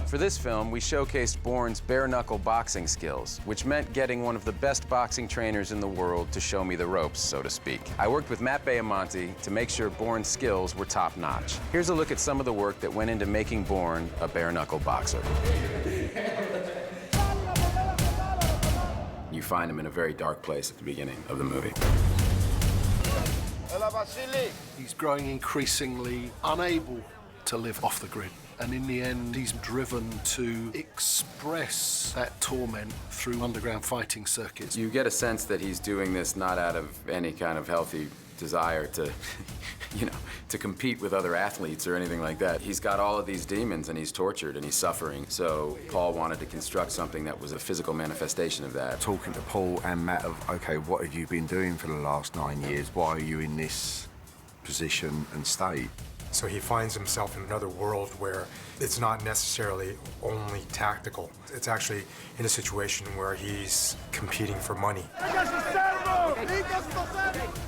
For this film, we showcased Bourne's bare-knuckle boxing skills, which meant getting one of the best boxing trainers in the world to show me the ropes, so to speak. I worked with Matt Damon to make sure Bourne's skills were top-notch. Here's a look at some of the work that went into making Bourne a bare-knuckle boxer. You find him in a very dark place at the beginning of the movie. He's growing increasingly unable to live off the grid. And in the end, he's driven to express that torment through underground fighting circuits. You get a sense that he's doing this not out of any kind of healthy desire to, to compete with other athletes or anything like that. He's got all of these demons and he's tortured and he's suffering. So Paul wanted to construct something that was a physical manifestation of that. Talking to Paul and Matt of, okay, what have you been doing for the last 9 years? Why are you in this position and state? So he finds himself in another world where it's not necessarily only tactical. It's actually in a situation where he's competing for money.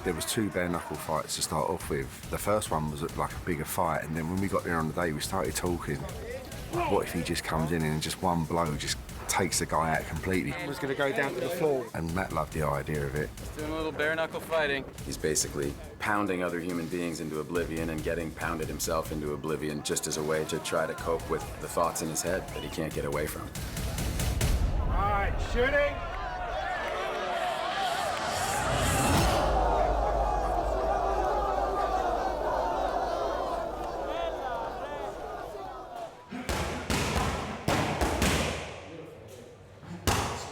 There was 2 bare-knuckle fights to start off with. The first one was like a bigger fight, and then when we got there on the day, we started talking. What if he just comes in and just one blow just takes the guy out completely? He was going to go down to the floor. And Matt loved the idea of it. He's doing a little bare-knuckle fighting. He's basically pounding other human beings into oblivion and getting pounded himself into oblivion just as a way to try to cope with the thoughts in his head that he can't get away from. All right, shooting.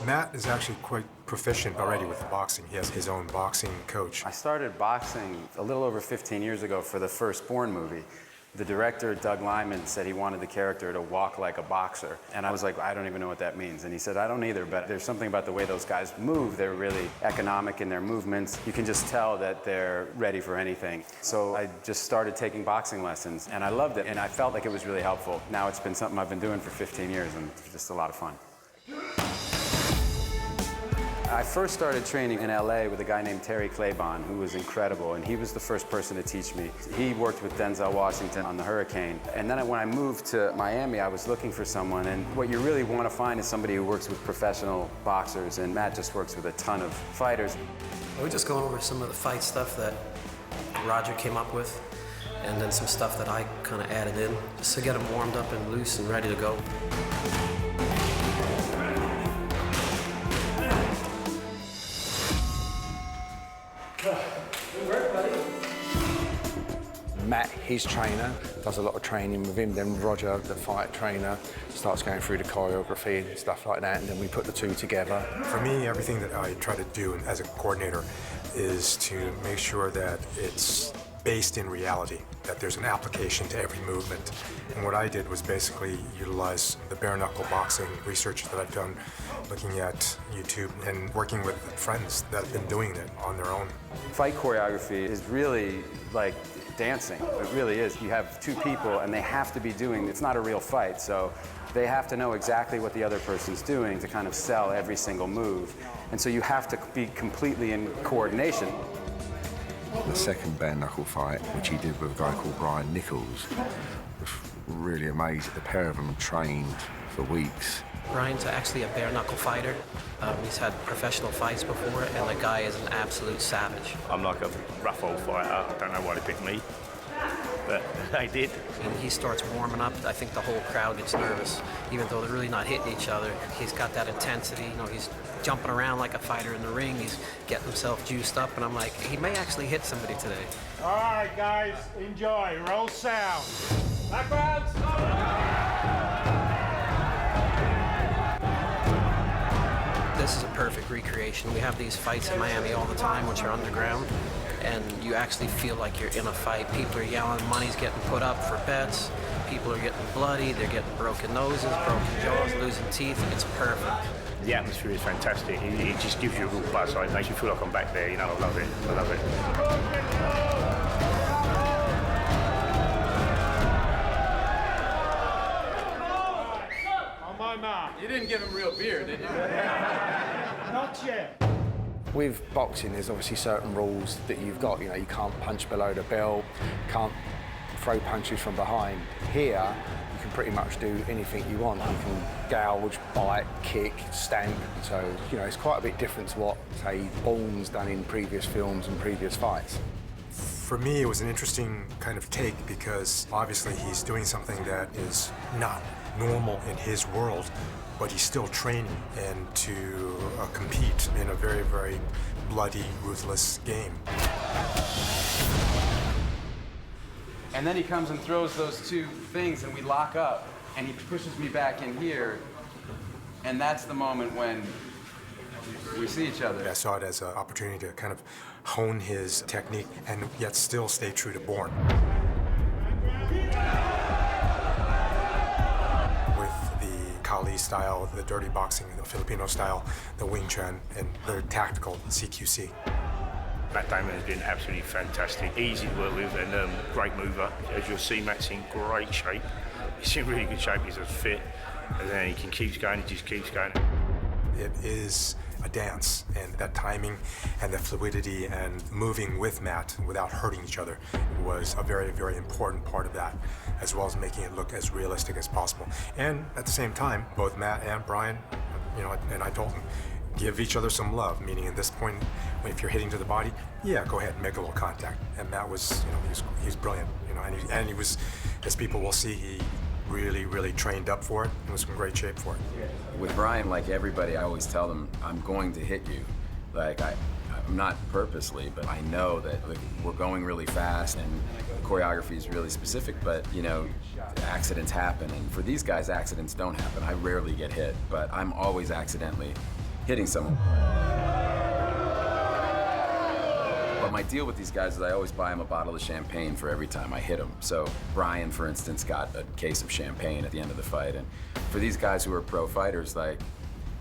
Matt is actually quite proficient already with the boxing. He has his own boxing coach. I started boxing a little over 15 years ago for the first Bourne movie. The director, Doug Liman, said he wanted the character to walk like a boxer. And I was like, I don't even know what that means. And he said, I don't either, but there's something about the way those guys move. They're really economic in their movements. You can just tell that they're ready for anything. So I just started taking boxing lessons, and I loved it, and I felt like it was really helpful. Now it's been something I've been doing for 15 years, and it's just a lot of fun. I first started training in LA with a guy named Terry Claybon, who was incredible, and he was the first person to teach me. He worked with Denzel Washington on The Hurricane. And then when I moved to Miami, I was looking for someone, and what you really want to find is somebody who works with professional boxers, and Matt just works with a ton of fighters. We're just going over some of the fight stuff that Roger came up with, and then some stuff that I kind of added in, just to get them warmed up and loose and ready to go. Matt, his trainer, does a lot of training with him. Then Roger, the fight trainer, starts going through the choreography and stuff like that, and then we put the 2 together. For me, everything that I try to do as a coordinator is to make sure that it's based in reality, that there's an application to every movement. And what I did was basically utilize the bare-knuckle boxing research that I've done, looking at YouTube and working with friends that have been doing it on their own. Fight choreography is really like dancing. It really is. You have 2 people and they have to be doing, it's not a real fight, so they have to know exactly what the other person's doing to kind of sell every single move. And so you have to be completely in coordination. The second bare-knuckle fight, which he did with a guy called Brian Nichols, was really amazing. The pair of them trained for weeks. Brian's actually a bare-knuckle fighter. He's had professional fights before, and the guy is an absolute savage. I'm like a rough old fighter. I don't know why they picked me, but they did. And he starts warming up, I think the whole crowd gets nervous, even though they're really not hitting each other. He's got that intensity, he's jumping around like a fighter in the ring. He's getting himself juiced up, and I'm like, he may actually hit somebody today. All right, guys, enjoy. Roll sound. Backgrounds. This is a perfect recreation. We have these fights in Miami all the time, which are underground, and you actually feel like you're in a fight. People are yelling, money's getting put up for bets, people are getting bloody, they're getting broken noses, broken jaws, losing teeth. It's perfect. The atmosphere is fantastic. It just gives you a real buzz. It makes you feel like I'm back there. I love it. I love it. On my mark. You didn't give him real beer, did you? Not yet. With boxing, there's obviously certain rules that you've got. You can't punch below the belt, can't throw punches from behind. Here, you can pretty much do anything you want. You can gouge, bite, kick, stamp. So, you know, it's quite a bit different to what, say, Bourne's done in previous films and previous fights. For me, it was an interesting kind of take because obviously he's doing something that is not normal in his world, but he's still training and to compete in a very, very bloody, ruthless game. And then he comes and throws those two things and we lock up and he pushes me back in here. And that's the moment when we see each other. I saw it as an opportunity to kind of hone his technique and yet still stay true to Bourne. With the Kali style, the dirty boxing, the Filipino style, the Wing Chun, and the tactical CQC. Matt Damon has been absolutely fantastic, easy to work with and great mover. As you'll see, Matt's in great shape. He's in really good shape, he's fit, and then he can keep going, he just keeps going. It is a dance, and that timing and the fluidity and moving with Matt without hurting each other was a very, very important part of that, as well as making it look as realistic as possible. And at the same time, both Matt and Brian, you know, and I told them, give each other some love, meaning at this point, if you're hitting to the body, yeah, go ahead and make a little contact. And Matt was, you know, he was brilliant, you know, and he was, as people will see, he really, really trained up for it and was in great shape for it. With Brian, like everybody, I always tell them, I'm going to hit you. Like, I'm not purposely, but I know that like, we're going really fast and the choreography is really specific, but, you know, accidents happen. And for these guys, accidents don't happen. I rarely get hit, but I'm always accidentally hitting someone. But my deal with these guys is I always buy them a bottle of champagne for every time I hit them. So Brian, for instance, got a case of champagne at the end of the fight. And for these guys who are pro fighters, like,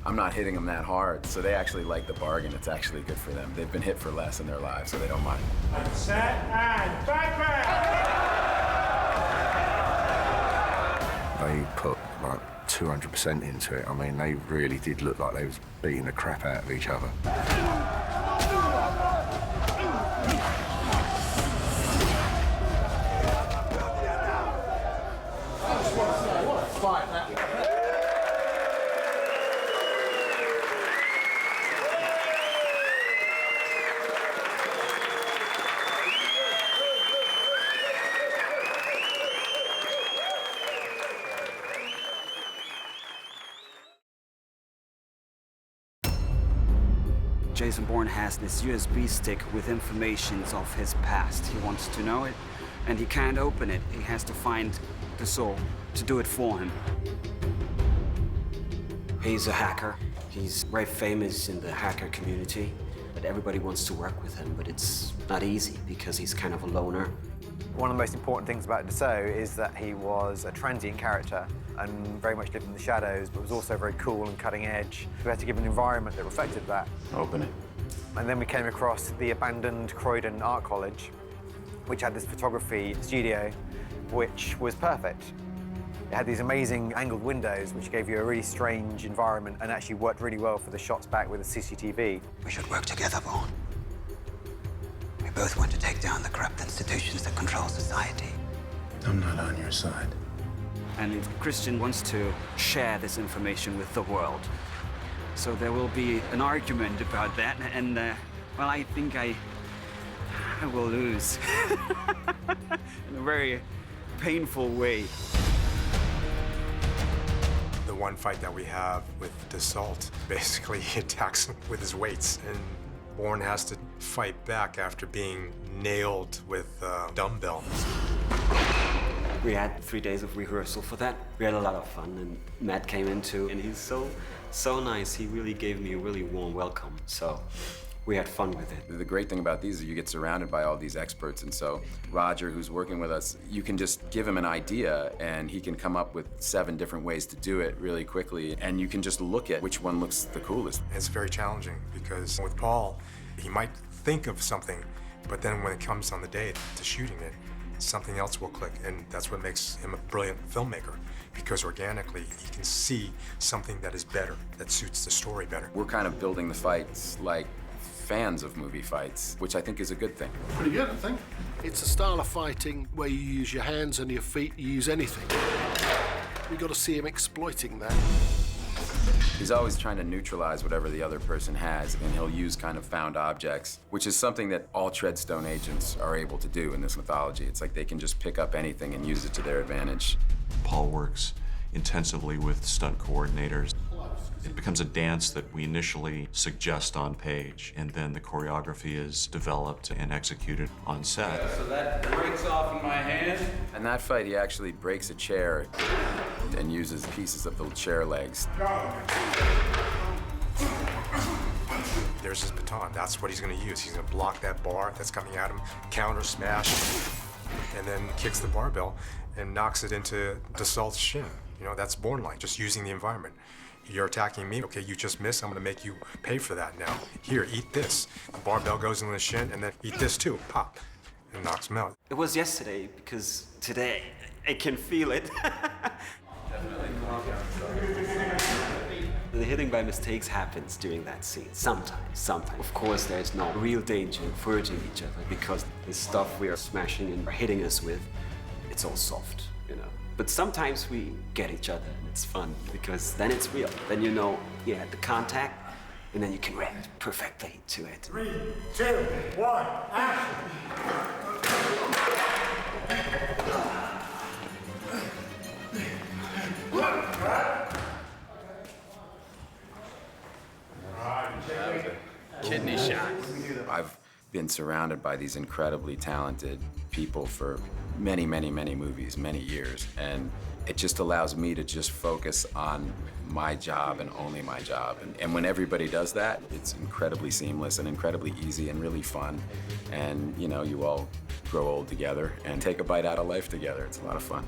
I'm not hitting them that hard, so they actually like the bargain. It's actually good for them. They've been hit for less in their lives, so they don't mind. Set and background! They put like 200% into it. I mean, they really did look like they was beating the crap out of each other. Jason Bourne has this USB stick with information of his past. He wants to know it, and he can't open it. He has to find the soul to do it for him. He's a hacker. He's very famous in the hacker community, but everybody wants to work with him, but it's not easy because he's kind of a loner. One of the most important things about Dassault is that he was a transient character and very much lived in the shadows, but was also very cool and cutting edge. We had to give an environment that reflected that. Open it. And then we came across the abandoned Croydon Art College, which had this photography studio, which was perfect. It had these amazing angled windows, which gave you a really strange environment and actually worked really well for the shots back with the CCTV. We should work together, Bourne. We both want to take down the corrupt institutions that control society. I'm not on your side. And Christian wants to share this information with the world. So there will be an argument about that, and well, I think I will lose in a very painful way. The one fight that we have with Dassault, basically he attacks him with his weights, and Bourne has to fight back after being nailed with dumbbells. We had 3 days of rehearsal for that. We had a lot of fun, and Matt came in too, and he's so nice. He really gave me a really warm welcome, so we had fun with it. The great thing about these is you get surrounded by all these experts, and so Roger, who's working with us, you can just give him an idea, and he can come up with 7 different ways to do it really quickly, and you can just look at which one looks the coolest. It's very challenging because with Paul, he might think of something, but then when it comes on the day to shooting it, something else will click, and that's what makes him a brilliant filmmaker, because organically he can see something that is better, that suits the story better. We're kind of building the fights like fans of movie fights, which I think is a good thing. Pretty good, I think. It's a style of fighting where you use your hands and your feet, you use anything. We've got to see him exploiting that. He's always trying to neutralize whatever the other person has, and he'll use kind of found objects, which is something that all Treadstone agents are able to do in this mythology. It's like they can just pick up anything and use it to their advantage. Paul works intensively with stunt coordinators. It becomes a dance that we initially suggest on page, and then the choreography is developed and executed on set. So that breaks off in my hand. In that fight, he actually breaks a chair and uses pieces of the chair legs. There's his baton. That's what he's going to use. He's going to block that bar that's coming at him, counter smash, and then kicks the barbell and knocks it into Dassault's shin. You know, that's Bourne-like, just using the environment. You're attacking me, okay, you just missed, I'm gonna make you pay for that now. Here, eat this. The barbell goes in the shin, and then eat this too, pop, and knocks him out. It was yesterday, because today I can feel it. The hitting by mistakes happens during that scene, sometimes. Of course, there's no real danger in hurting each other, because the stuff we are smashing and hitting us with, it's all soft, you know. But sometimes we get each other, and it's fun, because then it's real. Then you know you had the contact, and then you can react perfectly to it. 3, 2, 1, action! Kidney shot. I've been surrounded by these incredibly talented people for many, many, many movies, many years, and it just allows me to just focus on my job and only my job. And when everybody does that, it's incredibly seamless and incredibly easy and really fun. And, you know, you all grow old together and take a bite out of life together. It's a lot of fun.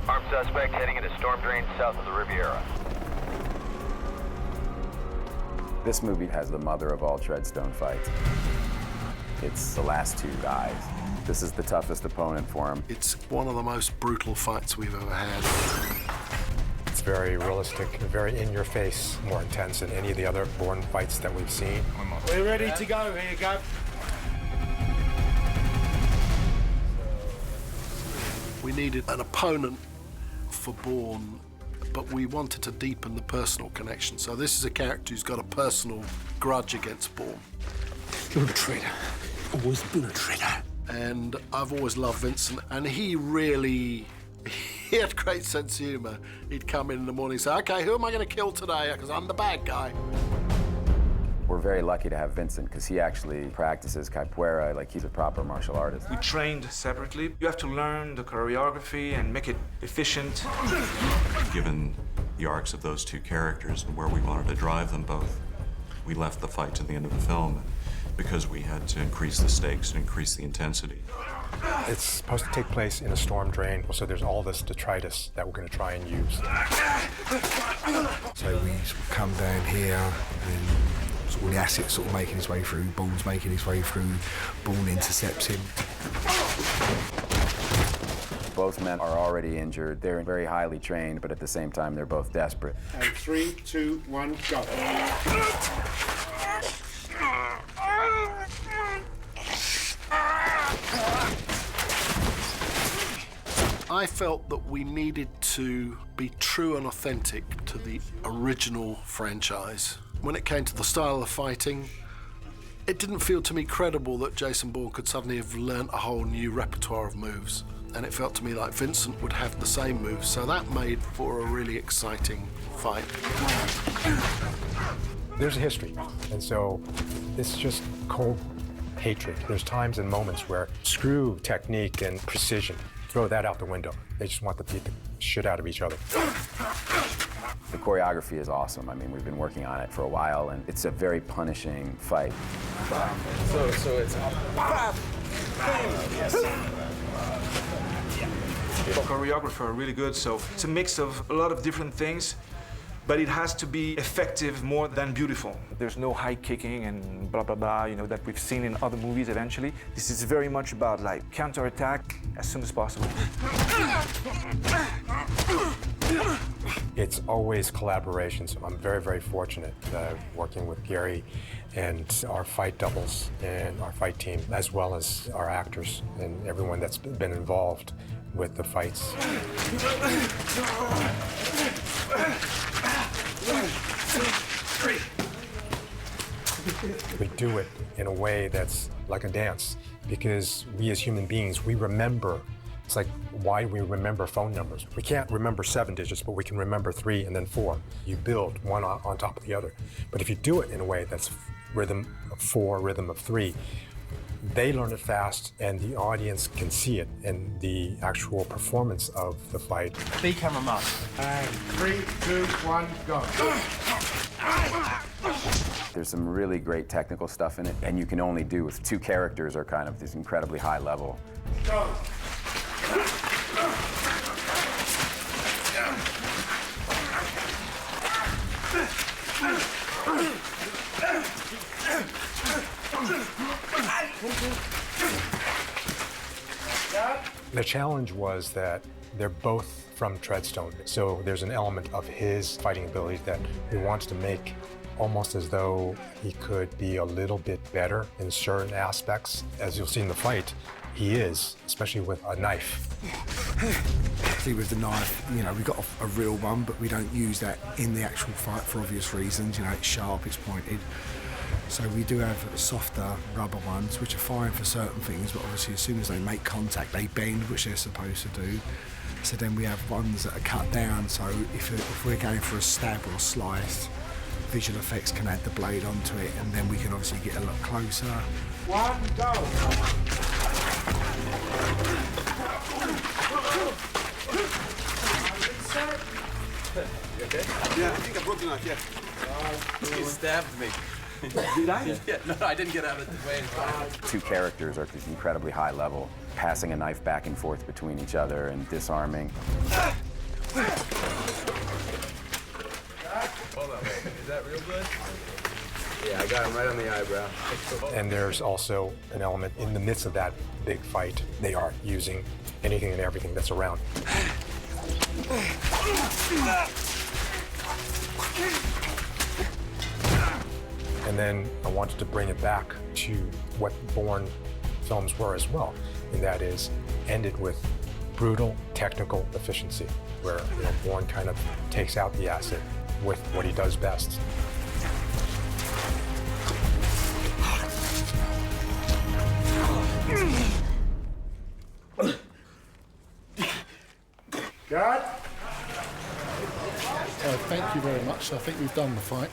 Armed suspect heading into storm drain south of the Riviera. This movie has the mother of all Treadstone fights. It's the last two guys. This is the toughest opponent for him. It's one of the most brutal fights we've ever had. It's very realistic, very in-your-face, more intense than any of the other Bourne fights that we've seen. We're ready to go. Here you go. We needed an opponent for Bourne, but we wanted to deepen the personal connection. So this is a character who's got a personal grudge against Bourne. You're a traitor. Always been a traitor. And I've always loved Vincent, and he had great sense of humor. He'd come in the morning and say, okay, who am I going to kill today? Because I'm the bad guy. We're very lucky to have Vincent because he actually practices capoeira like he's a proper martial artist. We trained separately. You have to learn the choreography and make it efficient. Given the arcs of those two characters and where we wanted to drive them both, we left the fight to the end of the film because we had to increase the stakes and increase the intensity. It's supposed to take place in a storm drain, so there's all this detritus that we're going to try and use. So we sort of come down here, and all the assets sort of making his way through, Bourne's making his way through, Bourne intercepts him. Both men are already injured. They're very highly trained, but at the same time, they're both desperate. And 3, 2, 1, go. I felt that we needed to be true and authentic to the original franchise. When it came to the style of fighting, it didn't feel to me credible that Jason Bourne could suddenly have learnt a whole new repertoire of moves. And it felt to me like Vincent would have the same moves, so that made for a really exciting fight. There's a history, and so it's just cold hatred. There's times and moments where screw technique and precision, throw that out the window. They just want to beat the shit out of each other. The choreography is awesome. I mean, we've been working on it for a while, and it's a very punishing fight. So it's the choreographer are really good, so it's a mix of a lot of different things, but it has to be effective more than beautiful. There's no high kicking and blah, blah, blah, you know, that we've seen in other movies eventually. This is very much about like counterattack as soon as possible. It's always collaboration, so I'm very, very fortunate working with Gary and our fight doubles and our fight team, as well as our actors and everyone that's been involved with the fights. We do it in a way that's like a dance, because we as human beings, we remember. It's like why we remember phone numbers. We can't remember 7 digits, but we can remember 3 and then 4. You build one on top of the other. But if you do it in a way that's rhythm of 4, rhythm of 3, they learn it fast and the audience can see it in the actual performance of the fight. B camera mark. And 3, 2, 1, go. There's some really great technical stuff in it, and you can only do with 2 characters or kind of this incredibly high level. Go. The challenge was that they're both from Treadstone, so there's an element of his fighting ability that we wanted to make almost as though he could be a little bit better in certain aspects. As you'll see in the fight, he is, especially with a knife. See, with the knife, you know, we've got a real one, but we don't use that in the actual fight for obvious reasons. You know, it's sharp, it's pointed. So we do have softer rubber ones, which are fine for certain things, but obviously as soon as they make contact, they bend, which they're supposed to do. So then we have ones that are cut down, so if we're going for a stab or a slice, visual effects can add the blade onto it, and then we can obviously get a lot closer. 1, go. You okay? Yeah, I think I broke the knife, yeah. He stabbed me. Did I? Yeah, no, I didn't get out of the way. 2 characters are at this incredibly high level, passing a knife back and forth between each other and disarming. Hold on, wait. Is that real good? Yeah, I got him right on the eyebrow. And there's also an element in the midst of that big fight. They are using anything and everything that's around. And then I wanted to bring it back to what Bourne films were as well, and that is ended with brutal technical efficiency, where Bourne kind of takes out the asset with what he does best. Cut. Thank you very much. I think we've done the fight.